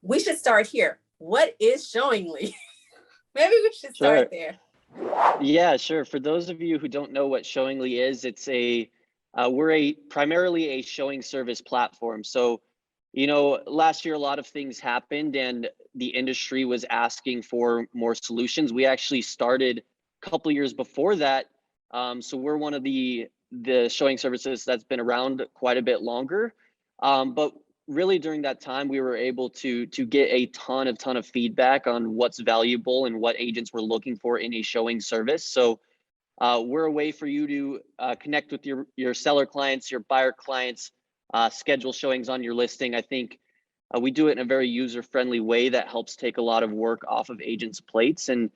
we should start here. What is Showingly? Maybe we should start there. Yeah, sure. For those of you who don't know what Showingly is, we're primarily a showing service platform. So, last year a lot of things happened and the industry was asking for more solutions. We actually started a couple years before that. So we're one of the showing services that's been around quite a bit longer. But really during that time, we were able to get a ton of feedback on what's valuable and what agents were looking for in a showing service. So we're a way for you to connect with your seller clients, your buyer clients, schedule showings on your listing. I think we do it in a very user-friendly way that helps take a lot of work off of agents' plates. And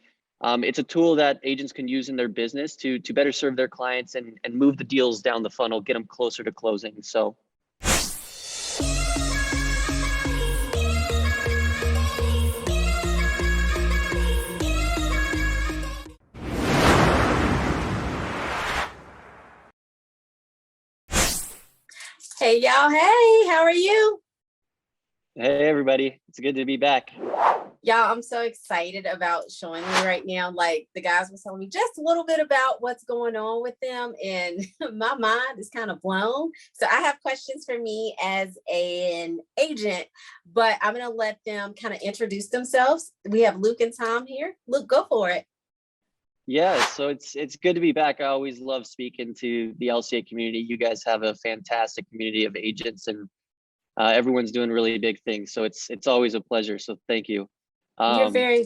it's a tool that agents can use in their business to better serve their clients and move the deals down the funnel, get them closer to closing. So. Hey, y'all. Hey, how are you? Hey, everybody. It's good to be back. Y'all, I'm so excited about Showingly right now. Like the guys were telling me just a little bit about what's going on with them, and my mind is kind of blown. So I have questions for me as an agent, but I'm going to let them kind of introduce themselves. We have Luke and Tom here. Luke, go for it. Yeah, so it's good to be back. I always love speaking to the LCA community. You guys have a fantastic community of agents, and everyone's doing really big things. So it's always a pleasure. So thank you. You're very.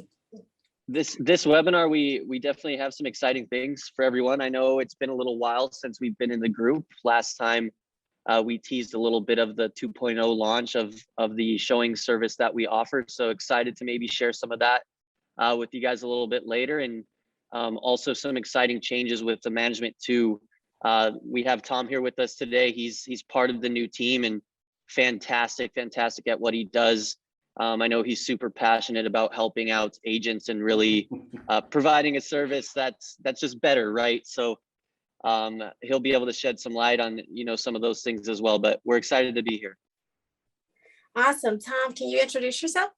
This webinar, we definitely have some exciting things for everyone. I know it's been a little while since we've been in the group. Last time we teased a little bit of the 2.0 launch of the showing service that we offer. So excited to maybe share some of that with you guys a little bit later. And also some exciting changes with the management too. We have Tom here with us today. He's part of the new team and fantastic at what he does. I know he's super passionate about helping out agents and really providing a service that's just better, right? So he'll be able to shed some light on some of those things as well. But we're excited to be here. Awesome. Tom, can you introduce yourself?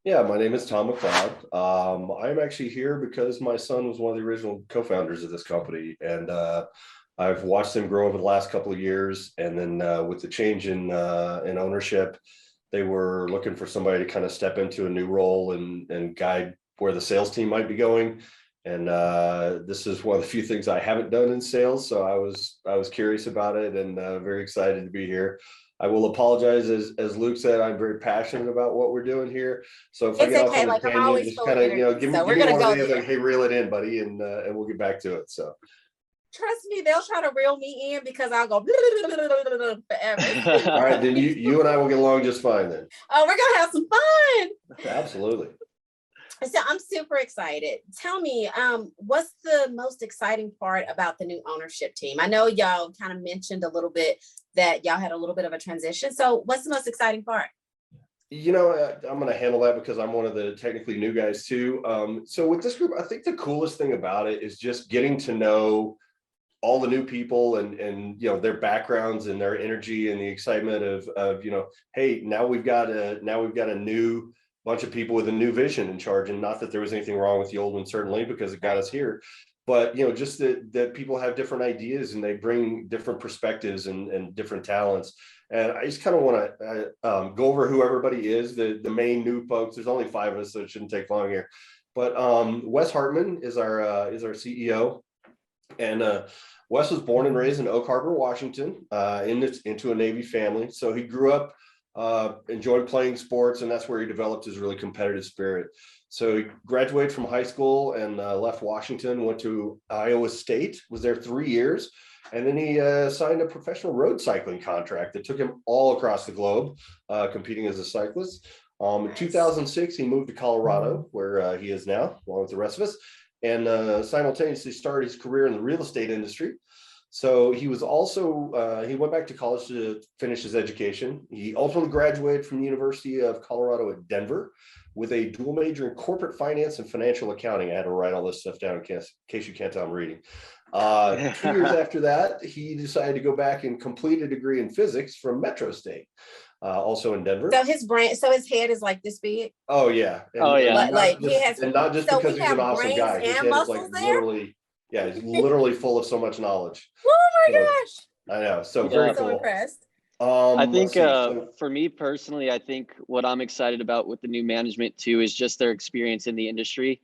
Yeah, my name is Tom McLeod. I'm actually here because my son was one of the original co-founders of this company, and I've watched them grow over the last couple of years. And then with the change in ownership, they were looking for somebody to kind of step into a new role and guide where the sales team might be going. And this is one of the few things I haven't done in sales, so I was curious about it and very excited to be here. I will apologize, as Luke said, I'm very passionate about what we're doing here. So if I get off on a tangent, just kind of give me one of these, like, hey, reel it in, buddy, and we'll get back to it. So trust me, they'll try to reel me in because I'll go forever. All right, then you and I will get along just fine then. Oh, we're gonna have some fun. Absolutely. So I'm super excited. Tell me, what's the most exciting part about the new ownership team? I know y'all kind of mentioned a little bit that y'all had a little bit of a transition. So what's the most exciting part? I'm going to handle that because I'm one of the technically new guys too. So with this group, I think the coolest thing about it is just getting to know all the new people and their backgrounds and their energy and the excitement of hey, now we've got a new bunch of people with a new vision in charge. And not that there was anything wrong with the old one, certainly, because it got us here. But just that people have different ideas and they bring different perspectives and different talents. And I just kind of want to go over who everybody is, the main new folks. There's only 5 of us, so it shouldn't take long here. But Wes Hartman is our CEO, and Wes was born and raised in Oak Harbor, Washington, into a Navy family. So he grew up enjoyed playing sports, and that's where he developed his really competitive spirit. So he graduated from high school and left Washington, went to Iowa State, was there 3 years, and then he signed a professional road cycling contract that took him all across the globe, competing as a cyclist. In 2006, he moved to Colorado, where he is now, along with the rest of us, and simultaneously started his career in the real estate industry. So he was also, he went back to college to finish his education. He ultimately graduated from the University of Colorado at Denver with a dual major in corporate finance and financial accounting. I had to write all this stuff down in case you can't tell I'm reading. 2 years after that, he decided to go back and complete a degree in physics from Metro State. also in Denver. So his head is like this big. Oh yeah. Oh, yeah. And not just So because we he's have an awesome brains guy. His and head is like muscles there. literally, yeah, he's literally full of so much knowledge. Oh my So, gosh! I know. So very Yeah. I'm so cool. impressed. I Let's think see. So, for me personally, I think what I'm excited about with the new management too is just their experience in the industry.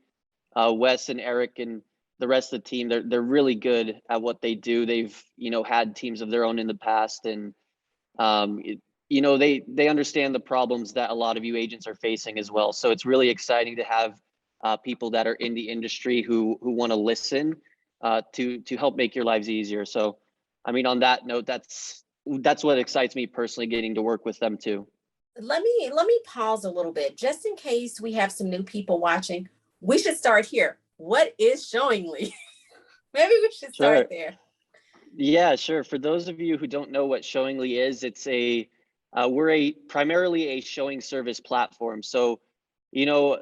Wes and Eric and the rest of the team, they're really good at what they do. They've had teams of their own in the past, and it, they understand the problems that a lot of you agents are facing as well. So it's really exciting to have people that are in the industry who want to listen to help make your lives easier. So, I mean, on that note, that's what excites me personally, getting to work with them too. Let me pause a little bit, just in case we have some new people watching. We should start here. What is Showingly? Maybe we should Sure. start there. Yeah, sure. For those of you who don't know what Showingly is, we're primarily a showing service platform. So,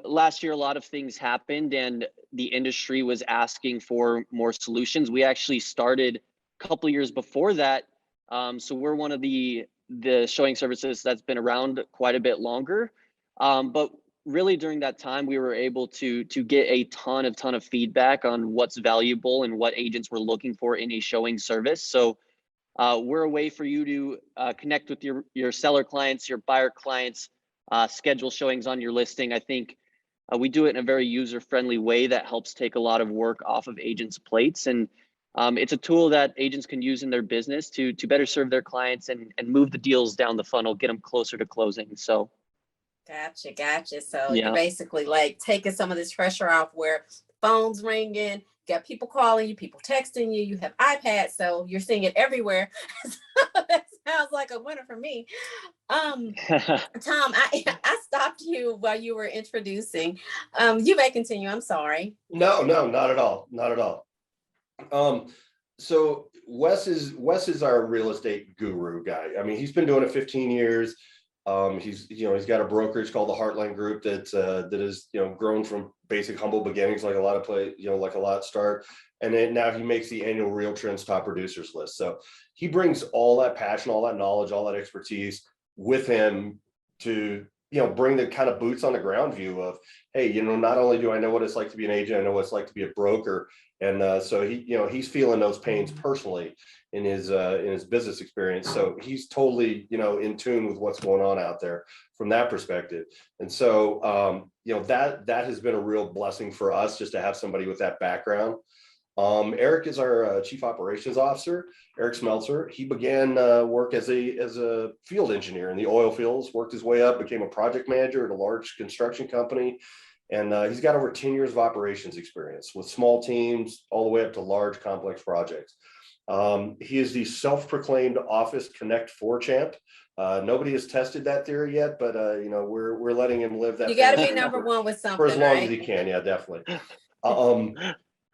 last year a lot of things happened and the industry was asking for more solutions. We actually started a couple years before that. So we're one of the showing services that's been around quite a bit longer. But really during that time, we were able to get a ton of feedback on what's valuable and what agents were looking for in a showing service. So we're a way for you to connect with your seller clients, your buyer clients, schedule showings on your listing. I think we do it in a very user-friendly way that helps take a lot of work off of agents' plates. And it's a tool that agents can use in their business to better serve their clients and move the deals down the funnel, get them closer to closing. So Gotcha. So you're yeah. basically like taking some of this pressure off where phones ringing, got people calling you, people texting you, you have iPads, so you're seeing it everywhere. So that sounds like a winner for me. Tom, I stopped you while you were introducing. You may continue. I'm sorry. no, not at all. Not at all. So Wes is our real estate guru guy. I mean, he's been doing it 15 years. He's got a brokerage called the Heartland Group that is grown from basic humble beginnings, like a lot of like a lot start, and then now he makes the annual Real Trends top producers list. So he brings all that passion, all that knowledge, all that expertise with him to bring the kind of boots on the ground view of, hey, not only do I know what it's like to be an agent, I know what it's like to be a broker, and so he's feeling those pains personally in his business experience. So he's totally in tune with what's going on out there from that perspective. And so that has been a real blessing for us, just to have somebody with that background. Eric is our chief operations officer. Eric Smeltzer. He began work as a field engineer in the oil fields, worked his way up, became a project manager at a large construction company. And he's got over 10 years of operations experience with small teams all the way up to large complex projects. He is the self-proclaimed Office Connect 4 champ. Nobody has tested that theory yet, but we're letting him live that. You got to be number one with something for as long right? as he can. Yeah, definitely.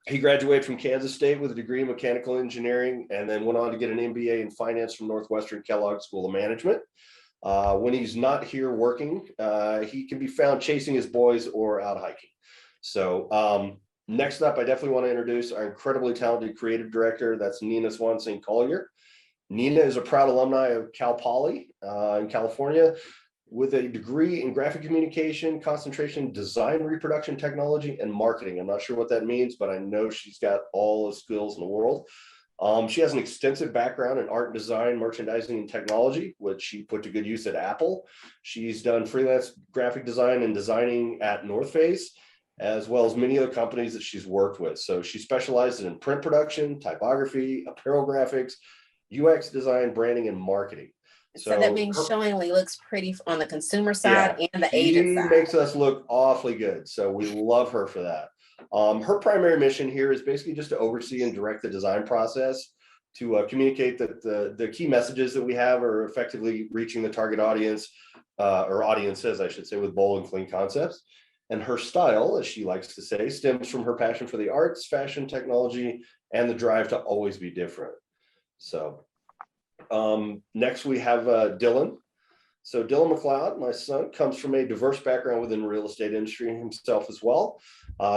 He graduated from Kansas State with a degree in mechanical engineering, and then went on to get an MBA in finance from Northwestern Kellogg School of Management. When he's not here working, he can be found chasing his boys or out hiking. So next up, I definitely want to introduce our incredibly talented creative director. That's Nina Swan St. Collier. Nina is a proud alumni of Cal Poly in California, with a degree in graphic communication, concentration, design, reproduction technology, and marketing. I'm not sure what that means, but I know she's got all the skills in the world. She has an extensive background in art and design, merchandising, and technology, which she put to good use at Apple. She's done freelance graphic design and designing at North Face, as well as many other companies that she's worked with. So she specializes in print production, typography, apparel graphics, UX design, branding, and marketing. So that means Showingly looks pretty on the consumer side and the agent side. She makes us look awfully good. So we love her for that. Her primary mission here is basically just to oversee and direct the design process, to communicate that the key messages that we have are effectively reaching the target audience, or audiences, I should say, with bold and clean concepts. And her style, as she likes to say, stems from her passion for the arts, fashion, technology, and the drive to always be different. So next we have Dillon. So Dillon McLeod, my son, comes from a diverse background within the real estate industry himself as well.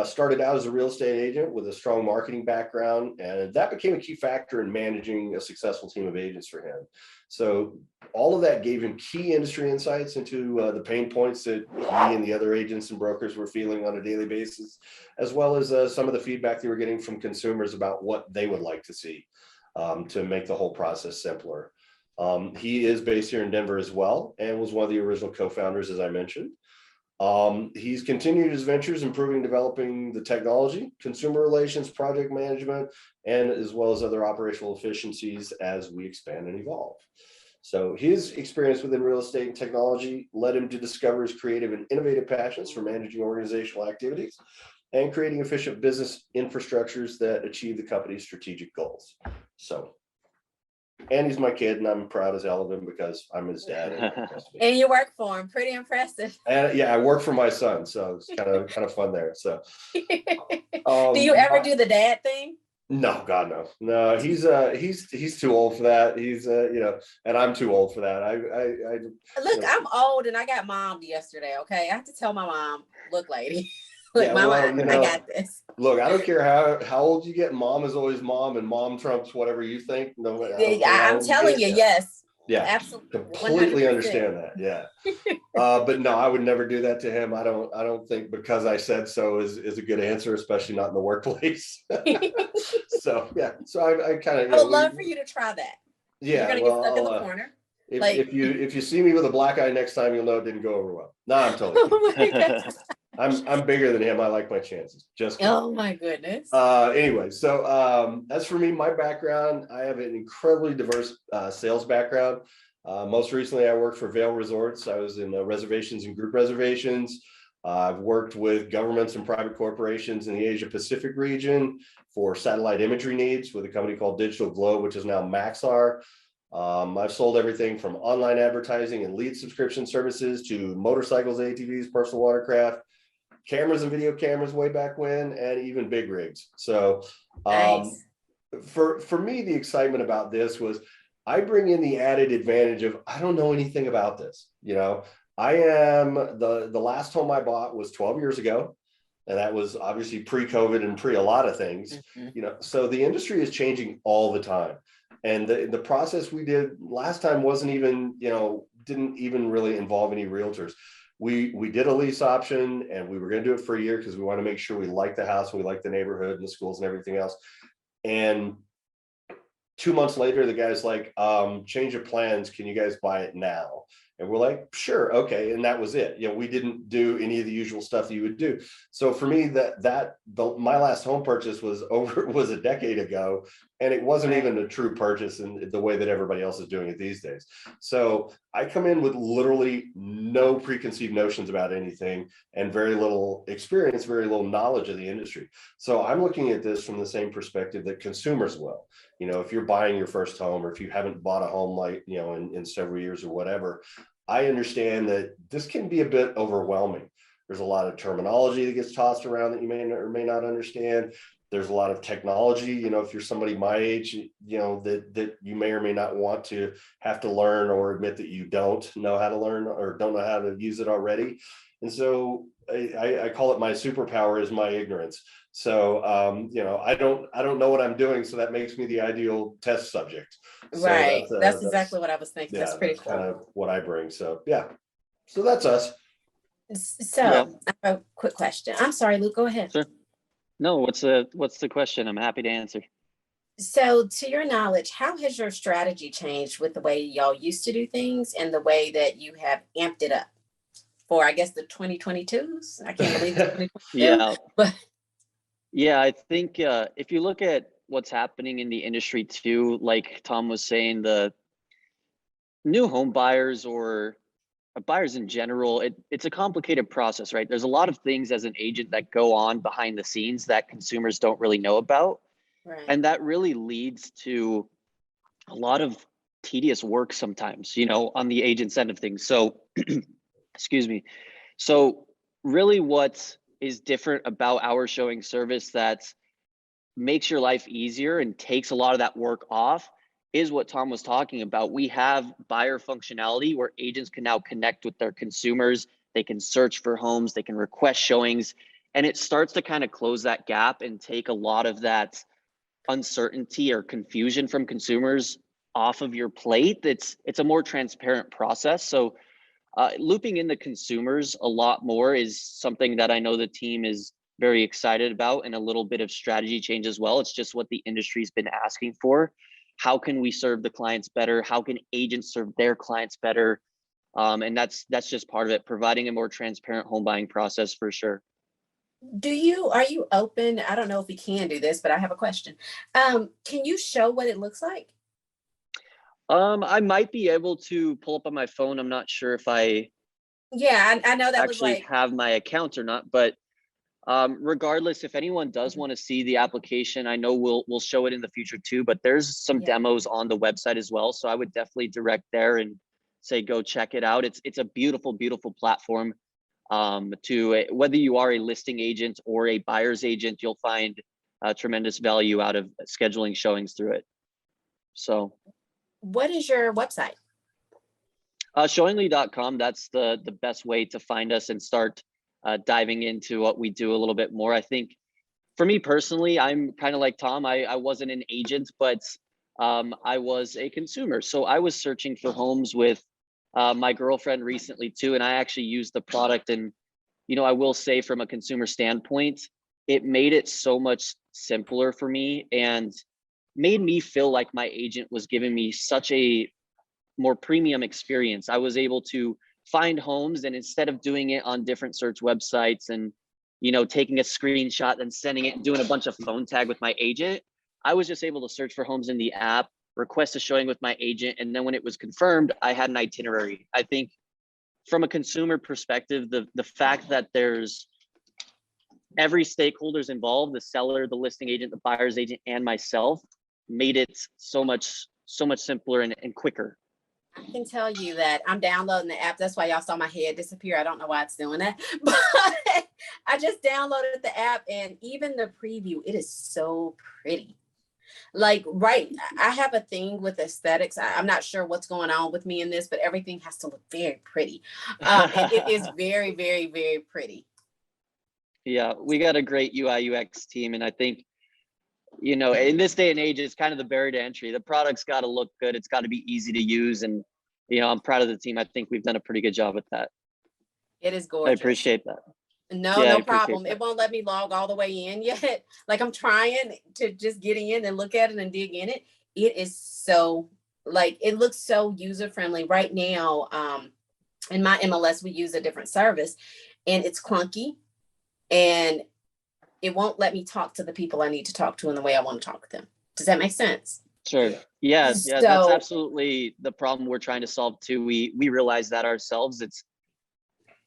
Started out as a real estate agent with a strong marketing background, and that became a key factor in managing a successful team of agents for him. So all of that gave him key industry insights into the pain points that he and the other agents and brokers were feeling on a daily basis, as well as some of the feedback they were getting from consumers about what they would like to see to make the whole process simpler. He is based here in Denver as well, and was one of the original co-founders, as I mentioned. He's continued his ventures, improving, developing the technology, consumer relations, project management, and as well as other operational efficiencies as we expand and evolve. So his experience within real estate and technology led him to discover his creative and innovative passions for managing organizational activities and creating efficient business infrastructures that achieve the company's strategic goals. So, and he's my kid, and I'm proud as hell of him because I'm his dad. And you work for him. Pretty impressive. And yeah, I work for my son, so it's kind of fun there. So, do you ever do the dad thing? No, God, no. He's too old for that. He's and I'm too old for that. I look, I'm old and I got mommed yesterday. Okay, I have to tell my mom, look, lady, look, mama, I got this. Look, I don't care how old you get. Mom is always mom, and mom trumps whatever you think. No, I'm telling you, yes. Yeah, absolutely, completely 100%. Understand that. Yeah, but no, I would never do that to him. I don't think because I said so is a good answer, especially not in the workplace. So yeah, so I kind of. I would love for you to try that. Yeah, you're gonna get stuck in the corner. If you see me with a black eye next time, you'll know it didn't go over well. No, I'm totally. Oh my God. I'm bigger than him. I like my chances. Just kidding. Oh my goodness. Anyway, so as for me, my background, I have an incredibly diverse sales background. Most recently, I worked for Vail Resorts. I was in reservations and group reservations. I've worked with governments and private corporations in the Asia Pacific region for satellite imagery needs with a company called Digital Globe, which is now Maxar. I've sold everything from online advertising and lead subscription services to motorcycles, ATVs, personal watercraft, cameras and video cameras way back when, and even big rigs. So nice. For me, the excitement about this was I bring in the added advantage of I don't know anything about this. I am the last home I bought was 12 years ago. And that was obviously pre-COVID and pre a lot of things, so the industry is changing all the time. And the process we did last time wasn't even, didn't even really involve any realtors. We did a lease option and we were going to do it for a year because we want to make sure we like the house, we like the neighborhood and the schools and everything else. And 2 months later, the guy's like, change of plans. Can you guys buy it now? And we're like, sure, okay. And that was it. We didn't do any of the usual stuff that you would do. So for me, my last home purchase was a decade ago, and it wasn't even a true purchase in the way that everybody else is doing it these days. So I come in with literally no preconceived notions about anything and very little experience, very little knowledge of the industry. So I'm looking at this from the same perspective that consumers will. If you're buying your first home or if you haven't bought a home in several years or whatever, I understand that this can be a bit overwhelming. There's a lot of terminology that gets tossed around that you may or may not understand. There's a lot of technology, if you're somebody my age, that you may or may not want to have to learn or admit that you don't know how to learn or don't know how to use it already. And so I call it my superpower is my ignorance. So, I don't know what I'm doing. So that makes me the ideal test subject. Right. So that's exactly what I was thinking. That's pretty cool. Kind of what I bring. So, yeah. So that's us. So I have a quick question. I'm sorry, Luke, go ahead. Sure. No, what's the question? I'm happy to answer. So to your knowledge, how has your strategy changed with the way y'all used to do things and the way that you have amped it up for, I guess, the 2022s? I can't believe it. Yeah. But yeah, I think if you look at what's happening in the industry too, like Tom was saying, the new home buyers or buyers in general, it's a complicated process, right? There's a lot of things as an agent that go on behind the scenes that consumers don't really know about. right. And that really leads to a lot of tedious work sometimes, on the agent's end of things. So, excuse me. So really what is different about our showing service that makes your life easier and takes a lot of that work off is what Tom was talking about. We have buyer functionality where agents can now connect with their consumers. They can search for homes, they can request showings, and it starts to kind of close that gap and take a lot of that uncertainty or confusion from consumers off of your plate. It's a more transparent process. So looping in the consumers a lot more is something that I know the team is very excited about, and a little bit of strategy change as well. It's just what the industry's been asking for. How can we serve the clients better? How can agents serve their clients better? And that's just part of it, providing a more transparent home buying process for sure. Are you open? I don't know if we can do this, but I have a question. Can you show what it looks like? I might be able to pull up on my phone. I'm not sure if I Yeah, I know that was actually like, have my account or not, but regardless, if anyone does want to see the application, I know we'll show it in the future too, but there's some Yeah. demos on the website as well. So I would definitely direct there and say, go check it out. It's a beautiful, beautiful platform. Whether you are a listing agent or a buyer's agent, you'll find tremendous value out of scheduling showings through it. So what is your website? showingly.com, that's the best way to find us and start diving into what we do a little bit more. I think for me personally, I'm kind of like Tom. I wasn't an agent, but I was a consumer. So I was searching for homes with my girlfriend recently too, and I actually used the product. And I will say, from a consumer standpoint, it made it so much simpler for me and made me feel like my agent was giving me such a more premium experience. I was able to find homes, and instead of doing it on different search websites and taking a screenshot and sending it and doing a bunch of phone tag with my agent, I was just able to search for homes in the app, request a showing with my agent, and then when it was confirmed, I had an itinerary. I think from a consumer perspective, the fact that there's every stakeholder's involved, the seller, the listing agent, the buyer's agent, and myself, made it so much simpler and quicker. I can tell you that I'm downloading the app. That's why y'all saw my head disappear. I don't know why it's doing that, but I just downloaded the app, and even the preview, it is so pretty. Like, right, I have a thing with aesthetics. I'm not sure what's going on with me in this, but everything has to look very pretty. And it is very, very, very pretty. Yeah, we got a great UI UX team, and I think in this day and age, it's kind of the barrier to entry. The product's got to look good. It's got to be easy to use. And, I'm proud of the team. I think we've done a pretty good job with that. It is I gorgeous. appreciate that. No problem. It won't let me log all the way in yet. Like, I'm trying to just get in and look at it and dig in it. It is so, like, it looks so user-friendly right now. In my MLS, we use a different service, and it's clunky, and it won't let me talk to the people I need to talk to in the way I want to talk to them. Does that make sense? Sure. Yeah, that's absolutely the problem we're trying to solve too. We realize that ourselves. It's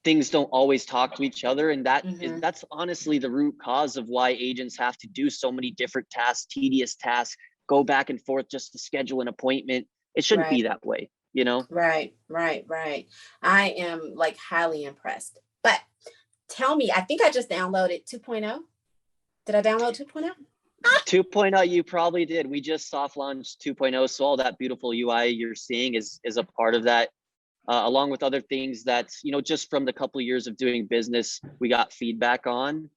things don't always talk to each other, and that's honestly the root cause of why agents have to do so many different tasks, tedious tasks, go back and forth just to schedule an appointment. It shouldn't be that way, Right. I am like highly impressed. But tell me, I think I just downloaded 2.0. Did I download 2.0? 2.0, you probably did. We just soft launched 2.0, so all that beautiful UI you're seeing is a part of that, along with other things that just from the couple of years of doing business, we got feedback on.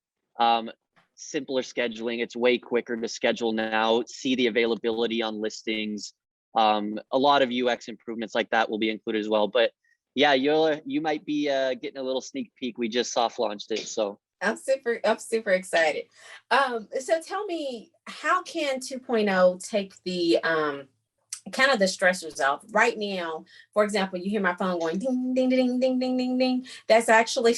Simpler scheduling. It's way quicker to schedule now. See the availability on listings. A lot of UX improvements like that will be included as well. But yeah, you might be getting a little sneak peek. We just soft launched it, so. I'm super excited. So tell me, how can 2.0 take the kind of the stressors off right now? For example, you hear my phone going ding, ding, ding, ding, ding, ding, ding. That's actually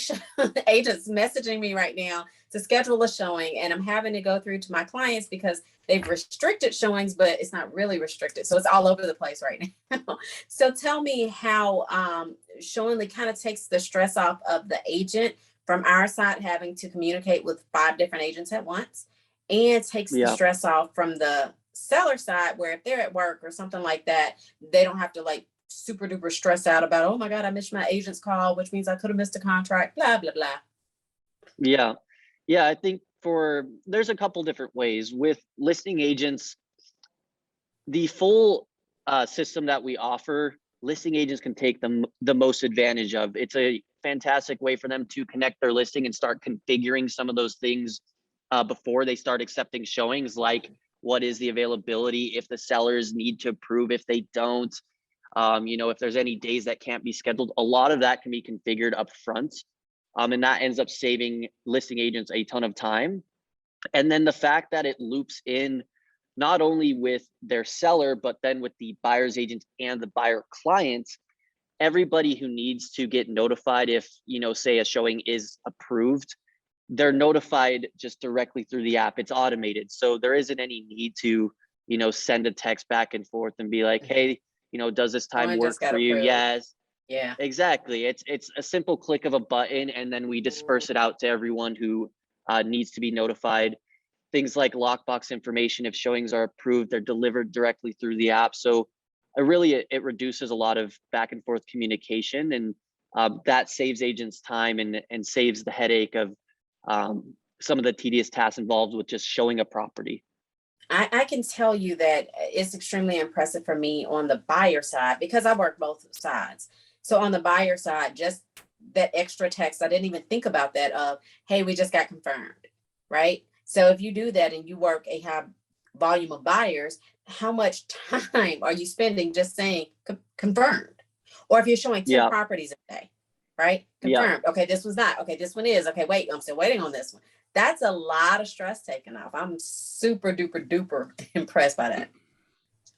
agents messaging me right now to schedule a showing, and I'm having to go through to my clients because they've restricted showings, but it's not really restricted. So it's all over the place right now. So tell me how Showingly kind of takes the stress off of the agent from our side, having to communicate with 5 different agents at once, and takes the stress off from the seller side, where if they're at work or something like that, they don't have to like super duper stress out about, oh my God, I missed my agent's call, which means I could have missed a contract, blah, blah, blah. Yeah. I think there's a couple different ways with listing agents. The full system that we offer, listing agents can take the most advantage of. It's a fantastic way for them to connect their listing and start configuring some of those things before they start accepting showings, like what is the availability, if the sellers need to approve, if they don't, if there's any days that can't be scheduled. A lot of that can be configured up front, and that ends up saving listing agents a ton of time. And then the fact that it loops in not only with their seller, but then with the buyer's agent and the buyer client, everybody who needs to get notified if, say a showing is approved, they're notified just directly through the app. It's automated. So there isn't any need to, send a text back and forth and be like, hey, does this time work for you? Yes. Yeah, Exactly. It's a simple click of a button, and then we disperse it out to everyone who needs to be notified. Things like lockbox information, if showings are approved, they're delivered directly through the app. So it reduces a lot of back and forth communication, and that saves agents time and saves the headache of some of the tedious tasks involved with just showing a property. I can tell you that it's extremely impressive for me on the buyer side because I work both sides. So on the buyer side, just that extra text, I didn't even think about that of, hey, we just got confirmed, right? So if you do that and you work a high volume of buyers, how much time are you spending just saying confirmed? Or if you're showing 10 properties a day, right? Confirmed. Okay, this was not. Okay, this one is. Okay, wait, I'm still waiting on this one. That's a lot of stress taken off. I'm super duper duper impressed by that.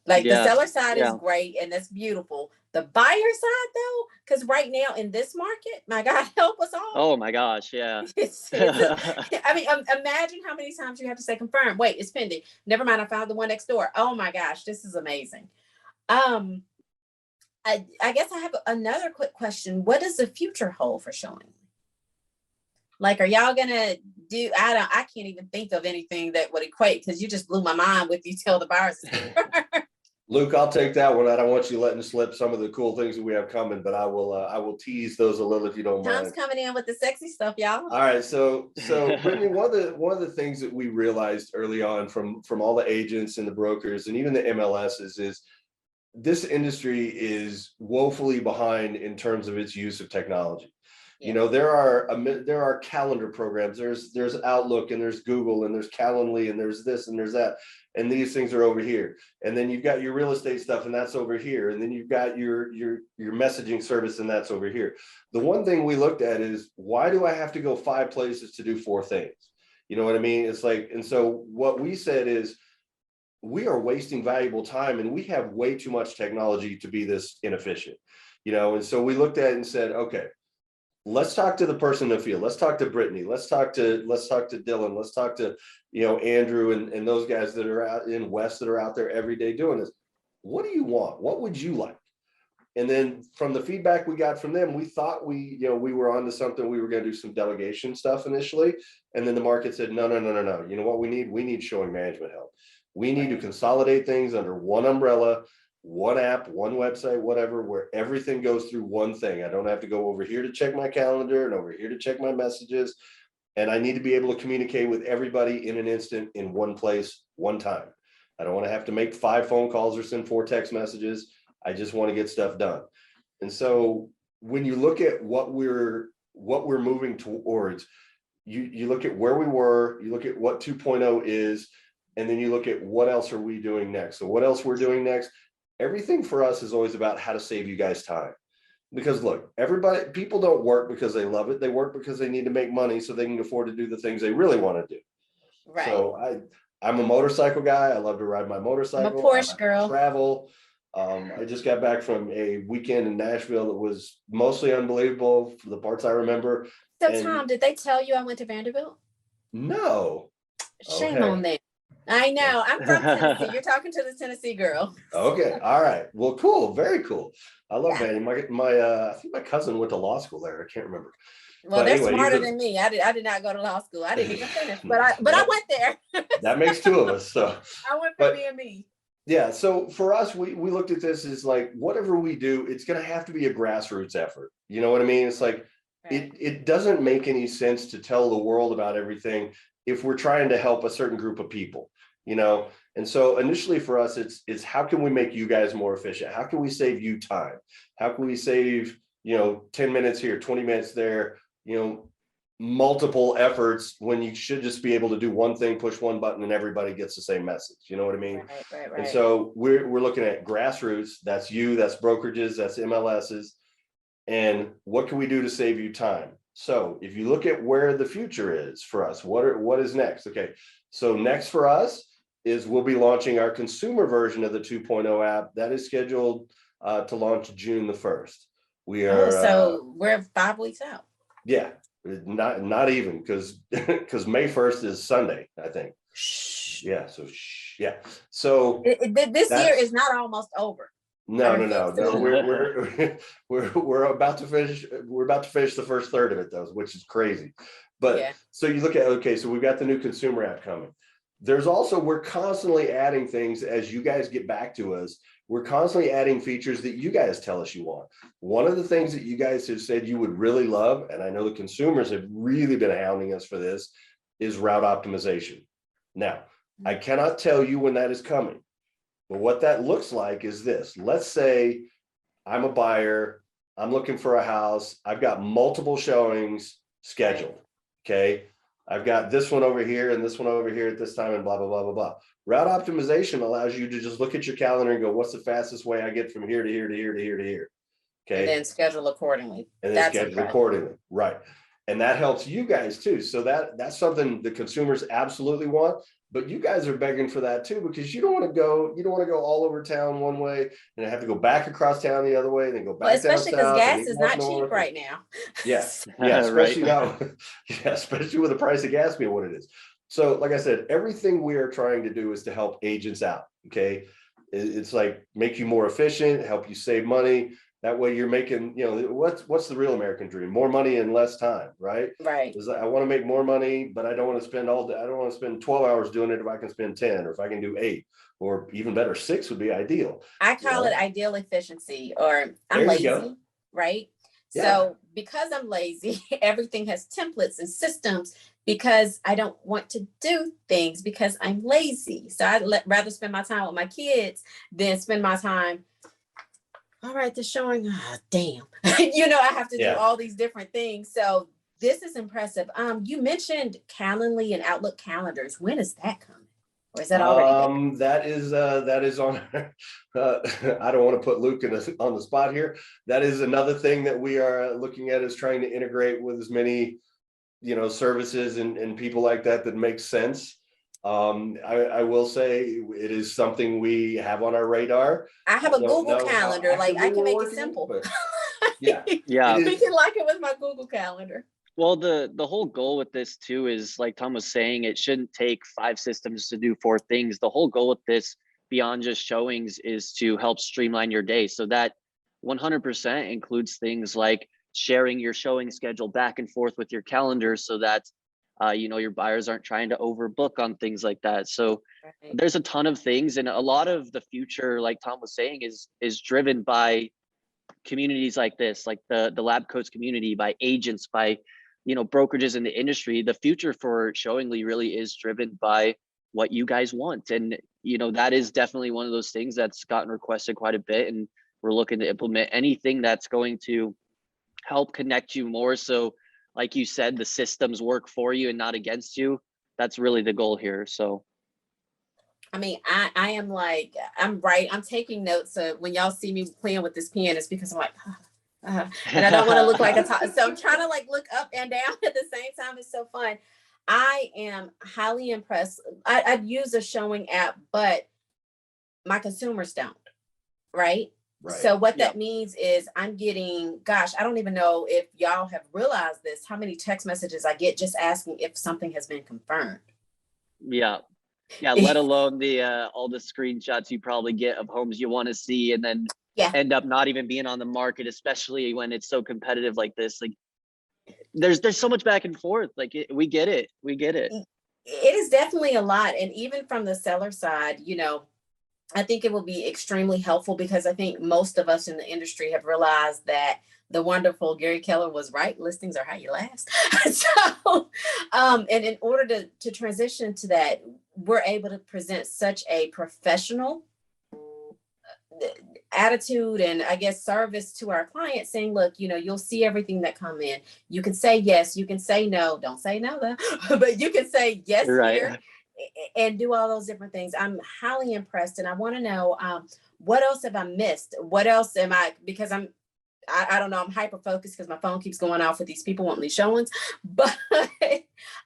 Like the seller side is great and that's beautiful. The buyer side though, because right now in this market, my God, help us all. Oh my gosh, yeah. I mean, imagine how many times you have to say confirm. Wait, it's pending. Never mind, I found the one next door. Oh my gosh, this is amazing. I guess I have another quick question. What does the future hold for showing? Like, are y'all gonna do? I can't even think of anything that would equate because you just blew my mind with you tell the buyers. Luke, I'll take that one. I don't want you letting slip some of the cool things that we have coming, but I will tease those a little if you don't mind. Tom's coming in with the sexy stuff, y'all. All right, so Brittany, one of the things that we realized early on from all the agents and the brokers and even the MLSs is this industry is woefully behind in terms of its use of technology. Yeah. There are calendar programs. There's Outlook and there's Google and there's Calendly and there's this and there's that. And these things are over here. And then you've got your real estate stuff and that's over here. And then you've got your messaging service and that's over here. The one thing we looked at is, why do I have to go 5 places to do 4 things? You know what I mean? It's like, and so what we said is, we are wasting valuable time and we have way too much technology to be this inefficient, and so we looked at it and said, okay, let's talk to the person in the field. Let's talk to Brittany. Let's talk to Dillon. Let's talk to, Andrew and those guys that are out in West that are out there every day doing this. What do you want? What would you like? And then from the feedback we got from them, we thought we were onto something. We were going to do some delegation stuff initially. And then the market said, no. You know what we need? We need showing management help. We need to consolidate things under one umbrella, one app, one website, whatever, where everything goes through one thing. I don't have to go over here to check my calendar and over here to check my messages. And I need to be able to communicate with everybody in an instant in one place, one time. I don't want to have to make 5 phone calls or send 4 text messages. I just want to get stuff done. And so when you look at what we're moving towards, you look at where we were, you look at what 2.0 is, and then you look at what else are we doing next. So what else we're doing next, everything for us is always about how to save you guys time. Because look, people don't work because they love it. They work because they need to make money so they can afford to do the things they really want to do. Right. So I'm a motorcycle guy. I love to ride my motorcycle. I'm a Porsche girl. Travel. I just got back from a weekend in Nashville that was mostly unbelievable for the parts I remember. So Tom, did they tell you I went to Vanderbilt? No. Shame on them. I know. I'm from Tennessee. You're talking to the Tennessee girl. Okay. All right. Well, cool. Very cool. I love Vandy. I think my cousin went to law school there. I can't remember. Well, they're smarter than me. I did not go to law school. I didn't even finish, but I went there. That makes 2 of us. So I went for me and me. Yeah. So for us, we looked at this as like, whatever we do, it's going to have to be a grassroots effort. You know what I mean? It's like, it doesn't make any sense to tell the world about everything if we're trying to help a certain group of people. And so initially for us, it's how can we make you guys more efficient? How can we save you time? How can we save, 10 minutes here, 20 minutes there, multiple efforts when you should just be able to do one thing, push one button, and everybody gets the same message. You know what I mean? Right. And so we're looking at grassroots. That's you, that's brokerages, that's MLSs. And what can we do to save you time? So if you look at where the future is for us, what is next? Okay. So next for us is we'll be launching our consumer version of the 2.0 app that is scheduled to launch June the 1st. We are so we're 5 weeks out. Yeah, not even because May 1st is Sunday, I think. Shh. Yeah, so yeah. So this year is not almost over. No. We're about to finish. We're about to finish the first third of it though, which is crazy. But So you look at, so we've got the new consumer app coming. There's also, we're constantly adding things as you guys get back to us. We're constantly adding features that you guys tell us you want. One of the things that you guys have said you would really love, and I know the consumers have really been hounding us for this, is route optimization. Now, I cannot tell you when that is coming, but what that looks like is this. Let's say I'm a buyer, I'm looking for a house, I've got multiple showings scheduled, okay? I've got this one over here and this one over here at this time and blah, blah, blah, blah, blah. Route optimization allows you to just look at your calendar and go, what's the fastest way I get from here to here to here to here to here? Okay. And then schedule accordingly. And then schedule accordingly. Right. And that helps you guys too. So that's something the consumers absolutely want, but you guys are begging for that too, because you don't want to go all over town one way and have to go back across town the other way, and then go back. Well, especially because gas is not cheap right now. Yes. Yeah. Especially now. Yeah. Especially with the price of gas being what it is. So like I said, everything we are trying to do is to help agents out. Okay. It's like make you more efficient, help you save money. That way you're making, what's the real American dream? More money in less time, right? Right. I want to make more money, but I don't want to spend all day. I don't want to spend 12 hours doing it if I can spend 10, or if I can do 8, or even better, 6 would be ideal. I call it ideal efficiency, or I'm lazy, right? Yeah. So because I'm lazy, everything has templates and systems because I don't want to do things because I'm lazy. So I'd rather spend my time with my kids than spend my time. All right, the showing, damn, I have to do all these different things. So this is impressive. You mentioned Calendy and Outlook calendars. When is that coming? Or is that already there? That is on, I don't want to put Luke on the spot here. That is another thing that we are looking at, is trying to integrate with as many, services and people like that makes sense. I will say it is something we have on our radar. I have a Google Calendar, like I can make it simple. Yeah. We can lock it with my Google Calendar. Well, the whole goal with this too is, like Tom was saying, it shouldn't take 5 systems to do 4 things. The whole goal with this, beyond just showings, is to help streamline your day. So that 100% includes things like sharing your showing schedule back and forth with your calendar, so that your buyers aren't trying to overbook on things like that. So there's a ton of things, and a lot of the future, like Tom was saying, is driven by communities like this, like the LabCoats community, by agents, by brokerages in the industry. The future for Showingly really is driven by what you guys want, and that is definitely one of those things that's gotten requested quite a bit, and we're looking to implement anything that's going to help connect you more. So like you said, the systems work for you and not against you. That's really the goal here. So I mean, I am like, I'm taking notes. So when y'all see me playing with this pen, it's because I'm like, and I don't want to look like a top. So I'm trying to like look up and down at the same time. It's so fun. I am highly impressed. I'd use a showing app, but my consumers don't, right? Right. So what that means is I'm getting, I don't even know if y'all have realized this, how many text messages I get just asking if something has been confirmed. Yeah. Let alone the all the screenshots you probably get of homes you want to see, and then end up not even being on the market, especially when it's so competitive like this. Like there's so much back and forth. Like we get it. It is definitely a lot. And even from the seller side, I think it will be extremely helpful, because I think most of us in the industry have realized that the wonderful Gary Keller was right. Listings are how you last. So, and in order to transition to that, we're able to present such a professional attitude and I guess service to our clients, saying, look, you'll see everything that come in. You can say yes, you can say no. Don't say no though, but you can say yes Right. here and do all those different things. I'm highly impressed, and I want to know what else have I missed? What else am I? Because I don't know. I'm hyper focused because my phone keeps going off with these people wanting these showings, but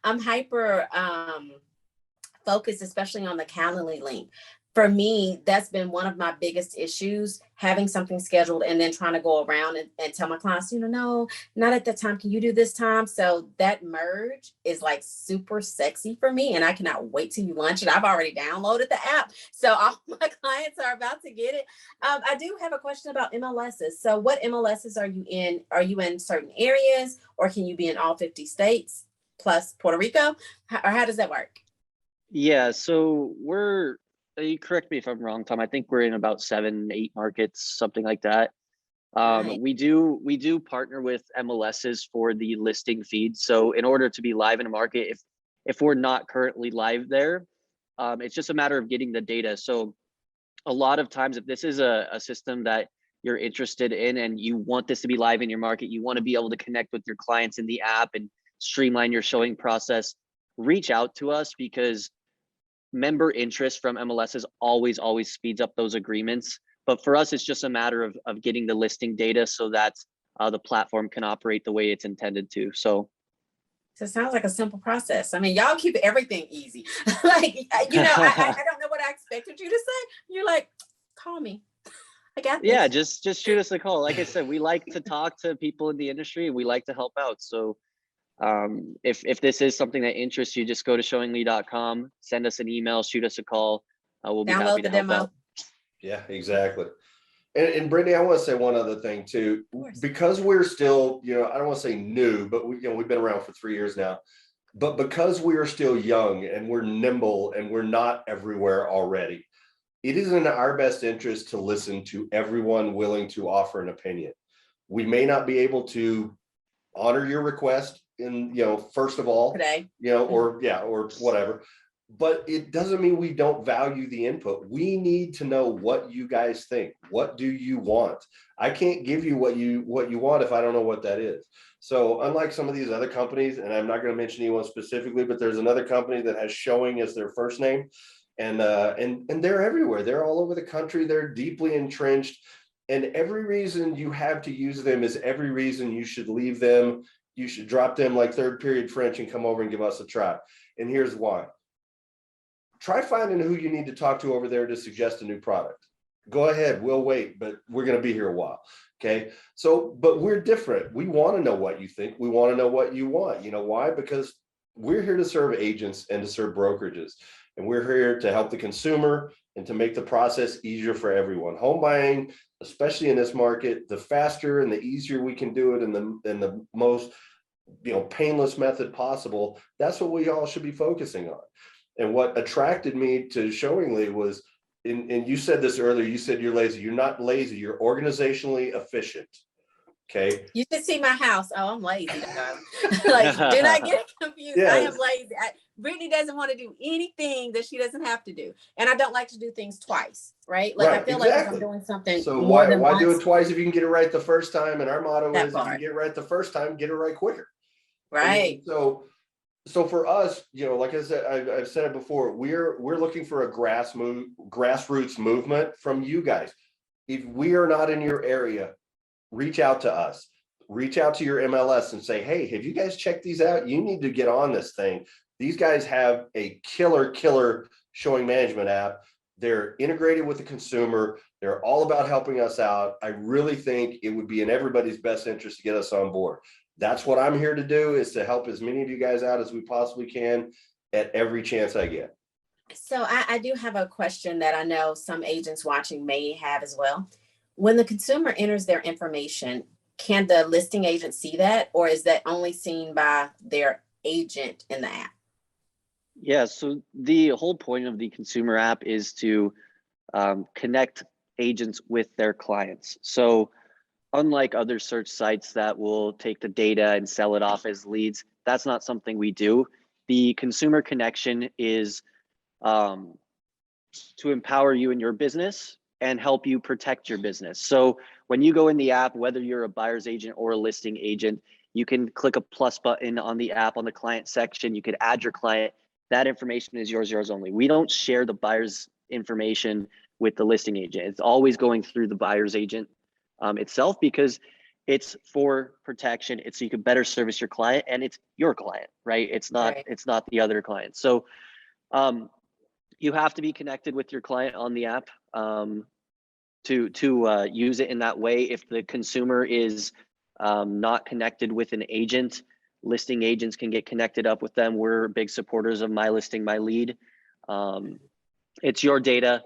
I'm hyper focused, especially on the Calendly link. For me, that's been one of my biggest issues, having something scheduled and then trying to go around and tell my clients, no, not at that time. Can you do this time? So that merge is like super sexy for me, and I cannot wait till you launch it. I've already downloaded the app, so all my clients are about to get it. I do have a question about MLSs. So what MLSs are you in? Are you in certain areas, or can you be in all 50 states plus Puerto Rico? Or how does that work? Yeah, so you correct me if I'm wrong, Tom. I think we're in about 7, 8 markets, something like that. Right. We do partner with MLSs for the listing feed. So in order to be live in a market, if we're not currently live there, it's just a matter of getting the data. So a lot of times, if this is a system that you're interested in and you want this to be live in your market, you want to be able to connect with your clients in the app and streamline your showing process, reach out to us, because member interest from MLSs always speeds up those agreements. But for us, it's just a matter of getting the listing data so that the platform can operate the way it's intended to. So it sounds like a simple process. I mean, y'all keep everything easy. Like, I don't know what I expected you to say. You're like, call me. I got this. Yeah, just shoot us a call. Like I said, we like to talk to people in the industry, and we like to help out. So if this is something that interests you, just go to showingly.com, send us an email, shoot us a call. We'll be happy Download to the help demo. out. Yeah, exactly. And Brittany, I want to say one other thing too, because we're still, I don't want to say new, but we've been around for 3 years now, but because we are still young and we're nimble and we're not everywhere already, it is in our best interest to listen to everyone willing to offer an opinion. We may not be able to honor your request in, first of all, Today. or whatever. But it doesn't mean we don't value the input. We need to know what you guys think. What do you want? I can't give you what you want if I don't know what that is. So unlike some of these other companies, and I'm not going to mention anyone specifically, but there's another company that has showing as their first name, and they're everywhere. They're all over the country. They're deeply entrenched, and every reason you have to use them is every reason you should leave them. You should drop them like third period French and come over and give us a try. And here's why. Try finding who you need to talk to over there to suggest a new product. Go ahead, we'll wait, but we're going to be here a while. Okay. So, but we're different. We want to know what you think. We want to know what you want. You know why? Because we're here to serve agents and to serve brokerages. And we're here to help the consumer and to make the process easier for everyone. Home buying, especially in this market, the faster and the easier we can do it in the most, painless method possible. That's what we all should be focusing on. And what attracted me to Showingly was, and you said this earlier, you said you're lazy. You're not lazy. You're organizationally efficient. Okay. You should see my house. Oh, I'm lazy. Like, do not get confused. Yes. I am lazy. Brittany doesn't want to do anything that she doesn't have to do. And I don't like to do things twice, right? Like, I feel like if I'm doing something so more than why once, do it twice if you can get it right the first time? And our motto is, part. if you get it right the first time, get it right quicker. Right. And so for us, like I said, I've said it before, we're looking for a grassroots movement from you guys. If we are not in your area, reach out to us, reach out to your MLS and say, hey, have you guys checked these out? You need to get on this thing. These guys have a killer showing management app. They're integrated with the consumer. They're all about helping us out. I really think it would be in everybody's best interest to get us on board. That's what I'm here to do, is to help as many of you guys out as we possibly can at every chance I get. So I do have a question that I know some agents watching may have as well. When the consumer enters their information, can the listing agent see that, or is that only seen by their agent in the app? Yeah, so the whole point of the consumer app is to connect agents with their clients. So unlike other search sites that will take the data and sell it off as leads, that's not something we do. The consumer connection is to empower you in your business and help you protect your business. So when you go in the app, whether you're a buyer's agent or a listing agent, you can click a plus button on the app on the client section. You could add your client. That information is yours only. We don't share the buyer's information with the listing agent. It's always going through the buyer's agent itself, because it's for protection. It's so you can better service your client, and it's your client, right? It's not Right. it's not the other client. So you have to be connected with your client on the app to use it in that way. If the consumer is not connected with an agent, listing agents can get connected up with them. We're big supporters of My Listing, My Lead. It's your data.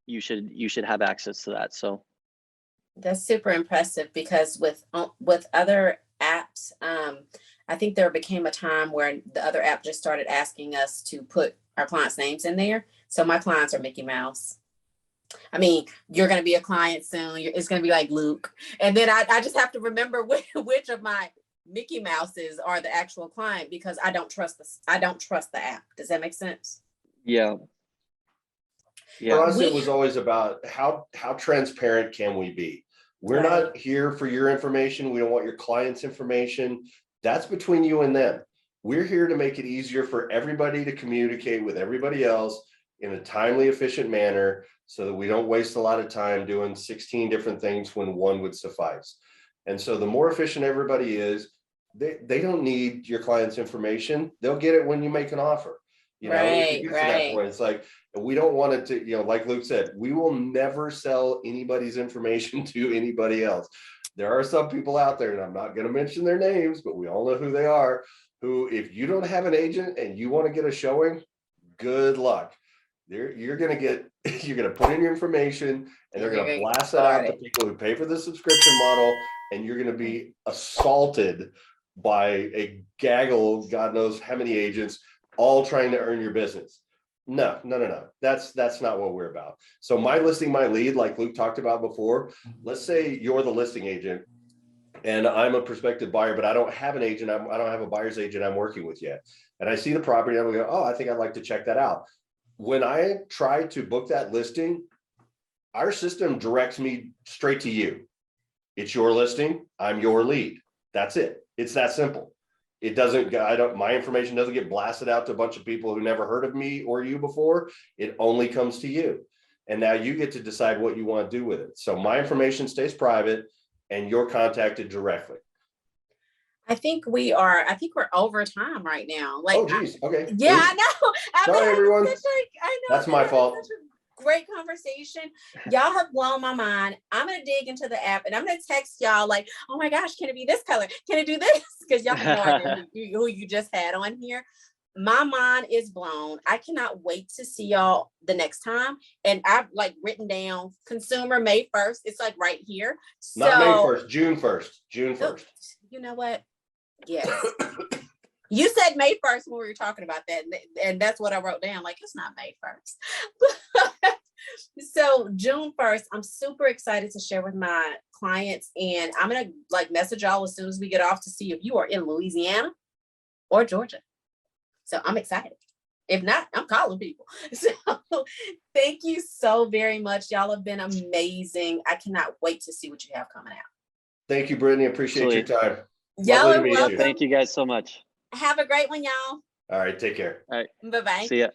You should have access to that. So That's super impressive, because with other apps, I think there became a time where the other app just started asking us to put our clients' names in there. So my clients are Mickey Mouse. I mean, you're going to be a client soon. It's going to be like Luke. And then I just have to remember which of my Mickey Mouses are the actual client, because I don't trust the app. Does that make sense? yeah. For us, it was always about how transparent can we be? We're not here for your information. We don't want your client's information. That's between you and them. We're here to make it easier for everybody to communicate with everybody else in a timely, efficient manner, so that we don't waste a lot of time doing 16 different things when one would suffice. And so the more efficient everybody is, they don't need your client's information. They'll get it when you make an offer. You know, if it gets to that point, it's like, we don't want it to, you know, like Luke said, we will never sell anybody's information to anybody else. There are some people out there, and I'm not going to mention their names, but we all know who they are, who, if you don't have an agent and you want to get a showing, good luck. You're going to put in your information, and they're going to blast that out to people who pay for the subscription model, and you're going to be assaulted by a gaggle of God knows how many agents, all trying to earn your business. No. That's not what we're about. So My Listing, My Lead, like Luke talked about before, let's say you're the listing agent and I'm a prospective buyer, but I don't have an agent. I don't have a buyer's agent I'm working with yet. And I see the property, and I'm going to go, oh, I think I'd like to check that out. When I try to book that listing, our system directs me straight to you. It's your listing. I'm your lead. That's it. It's that simple. It doesn't, my information doesn't get blasted out to a bunch of people who never heard of me or you before. It only comes to you. And now you get to decide what you want to do with it. So my information stays private and you're contacted directly. I think we're over time right now. Like, oh, geez. Okay. Yeah, I know. Sorry, everyone. I know. That's my fault. Great conversation. Y'all have blown my mind. I'm going to dig into the app, and I'm going to text y'all like, oh my gosh, can it be this color? Can it do this? Because y'all have no idea who you just had on here. My mind is blown. I cannot wait to see y'all the next time. And I've like written down consumer May 1st. It's like right here. Not May 1st, June 1st. June 1st. You know what? Yes. You said May 1st when we were talking about that. And that's what I wrote down. Like, it's not May 1st. So June 1st, I'm super excited to share with my clients. And I'm going to like message y'all as soon as we get off to see if you are in Louisiana or Georgia. So I'm excited. If not, I'm calling people. So thank you so very much. Y'all have been amazing. I cannot wait to see what you have coming out. Thank you, Brittany. Appreciate your time. Y'all are welcome. Thank you guys so much. Have a great one, y'all. All right. Take care. All right. Bye-bye. See ya.